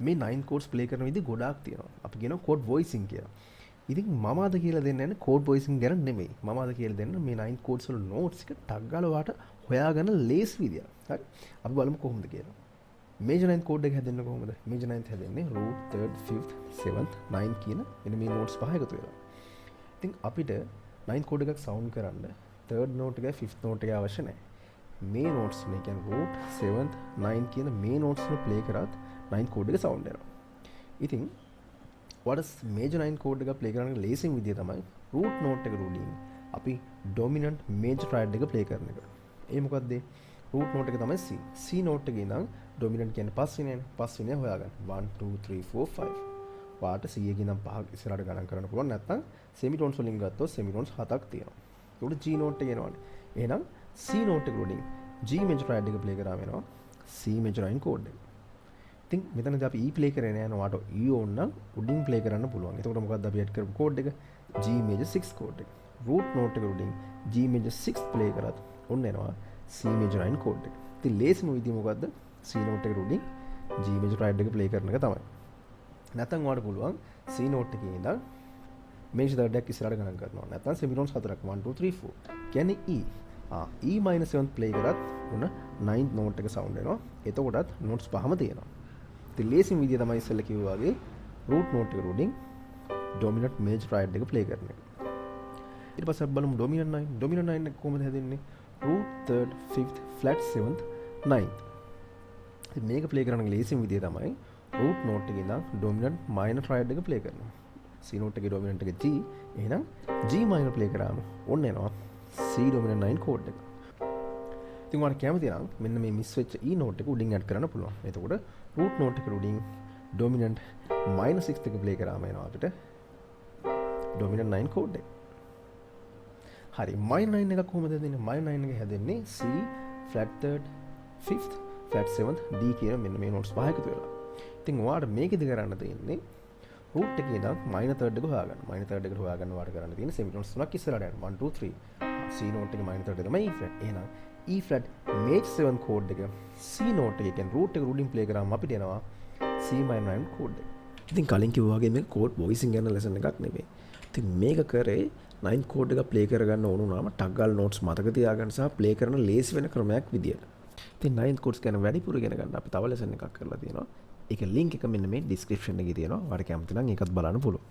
මේ 9 codes play කරන විදි ගොඩාක් තියෙනවා. අපි කියනවා කෝඩ් වොයිසින් කියලා. ඉතින් මම අද කියලා දෙන්න යන්නේ කෝඩ් වොයිසින් ගැන නෙමෙයි. මම අද කියලා දෙන්න මේ 9 කෝඩ්ස් වල නෝට්ස් එක ටග් ගාලා වාට හොයාගන්න ලේසි විදියක්. හරි. අපි බලමු කොහොමද කියලා. මේජර් 9 කෝඩ් එක හැදෙන්නේ කොහොමද? මේජර් 9 හැදෙන්නේ root 3rd 5th 7th 9 කියන මෙන්න මේ නෝට්ස් පහ එකතු වෙලා. ඉතින් අපිට 9 කෝඩ් එකක් සවුන්ඩ් කරන්න 3rd note එකයි 5th note එකයි අවශ්‍ය නැහැ. මේ නෝට්ස් මේ කියන්නේ root 7th 9 කියන මේ නෝට්ස් වල ප්ලේ කරත් 9 කෝඩ් එක සවුන්ඩ් වෙනවා. ඉතින් මේජර් 9 කෝඩ් එක ප්ලේ කරන්න ලේසිම විදිය තමයි root note එක රුලින් අපි dominant major triad එක ප්ලේ කරන එක. ඒ මොකද්ද? root note එක තමයි C. C note එකේ ඉඳන් dominant කියන්නේ පස්වෙනියනේ. පස්වෙනිය හොයාගන්න. 1 2 3 4 5. වාට C එකේ ඉඳන් පහක් ඉස්සරහට ගණන් කරන්න පුළුවන්. නැත්නම් semitones වලින් ගත්තොත් semitones 7ක් තියෙනවා. ඒකට G note එක එනවනේ. එහෙනම් C note එක රුලින් G major triad එක ප්ලේ කරාම එනවා C major 9 කෝඩ් එක. ඉතින් මෙතනදී අපි E ප්ලේ කරගෙන යනවා. වාට E ඕන නම් උඩින් ප්ලේ කරන්න පුළුවන්. එතකොට මොකද්ද අපි ඇඩ් කරපු කෝඩ් එක? G major 6 කෝඩ් එක. root note එක උඩින් G major 6 ප්ලේ කරත් ඔන්න එනවා C major 9 කෝඩ් එක. ඉතින් ලේසිම විදිය මොකද්ද? C note එක උඩින් G major triad එක ප්ලේ කරන එක තමයි. නැත්නම් ඔයාලට පුළුවන් C note එකේ ඉඳන් major third එකක් ඉස්සරහට ගණන් කරනවා. නැත්නම් semitones 4ක් 1 2 3 4. කියන්නේ E. E minus 7 ප්ලේ කරත් ඔන්න 9th note එක සවුන්ඩ් වෙනවා. එතකොටත් notes පහම තියෙනවා. ඉතින් ලේසිම විදිය තමයි ඉස්සෙල්ලා කිව්වා වගේ root note එක උඩින් dominant major triad එක ප්ලේ කරන එක. ඊට පස්සේ අපි බලමු dominant 9. dominant 9 එක කොහොමද හැදෙන්නේ? root 3rd 5th flat 7th 9th. ඉතින් මේක ප්ලේ කරන්න ලේසිම විදිය තමයි root note එකේ ඉඳන් dominant minor triad එක ප්ලේ කරනවා. C note එකේ dominant එක G. එහෙනම් G minor ප්ලේ කරාම ඔන්න එනවා C dominant 9 කෝඩ් එක. ඉතින් ඔයාලා කැමති නම් මෙන්න මේ මිස් වෙච්ච E note එක උඩින් ඇඩ් කරන්න පුළුවන්. එතකොට root note එක උඩින් dominant -6 එක ප්ලේ කරාම එනවා අපිට dominant 9 කෝඩ් එක. හරි -9 එක කොහොමද හැදෙන්නේ? -9 එක හැදෙන්නේ C flat 3rd 5th flat 7th D කියන මෙන්න මේ notes පහ එකතු වෙලා. ඉතින් ඔයාලට මේකෙදි කරන්න තියෙන්නේ root එකේ ඉඳන් minor third එක හොයාගන්න. minor third එකට හොයාගන්න ඔයාලට කරන්න තියෙන්නේ semitones තුනක් ඉස්සරහට යන්න. 1 2 3. C note එකේ minor third එක තමයි E flat. එහෙනම් E flat major 7 කෝඩ් එක C note එකේ කියන්නේ root එක උඩින් ප්ලේ කරාම අපිට එනවා C minor 9 කෝඩ් එක. ඉතින් කලින් කිව්වා වගේ මේක කෝඩ් වොයිසින් ගැන ලෙසන් එකක් නෙමෙයි. ඉතින් මේක කරේ 9 කෝඩ් එක ප්ලේ කරගන්න ඕන වුණාම ටග් ගාලා notes මතක තියාගන්න සහ ප්ලේ කරන ලේසි වෙන ක්‍රමයක් විදියට. ඉතින් 9 කෝඩ්ස් ගැන වැඩිපුර ඉගෙන ගන්න අපි තව ලෙසන් එකක් කරලා තියෙනවා. ඒක link එක මෙන්න මේ description එකේ තියෙනවා. ඔයාලට කැමති නම් ඒකත් බලන්න පුළුවන්.